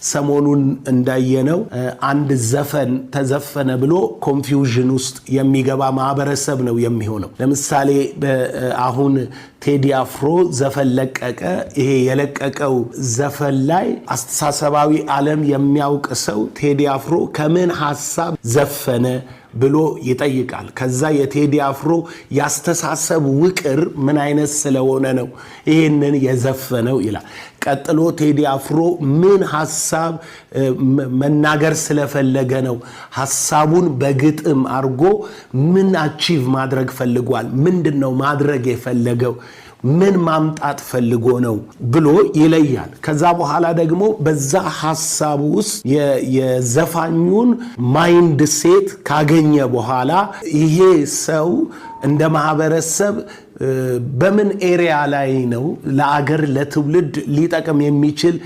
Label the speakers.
Speaker 1: ሰሞኑን እንዳየነው አንድ ዘፈን ተዘፈነ ብሎ ኮንፊውዥን ውስጥ የሚገባ ማህበረሰብ ነው የሚሆነው ለምሳሌ አሁን ቴዲ አፍሮ ዘፈን ለቀቀ ይሄ የለቀቀው ዘፈን ላይ አስተሳሰባዊ ዓለም የሚያውቅ ሰው ቴዲ አፍሮ ከምን ሐሳብ ዘፈነ ብሎ ይጠይቃል ከዛ የቴዲ አፍሮ ያስተሳሰብ ውቅር ምን አይነት ስለሆነ ነው ይሄንን የዘፈነው ይላል ቀጥሎ ቴዲ አፍሮ ምን ሐሳብ መናገር ስለፈለገ ነው ሐሳቡን በግጥም አርጎ ምን አቺቭ ማድረግ ፈልጓል ምንድነው ማድረግ የፈለገው ምን ማምጣት ፈልጎ ነው ብሎ ይለያል ከዛ በኋላ ደግሞ በዛ ሐሳብ ውስጥ የዘፋኙን ማይንድ ሴት ካገኘ በኋላ ይሄ ሰው እንደ ማህበረሰብ በምን ኤሪያ ላይ ነው ለአገር ለትውልድ ሊጠቅም የሚችል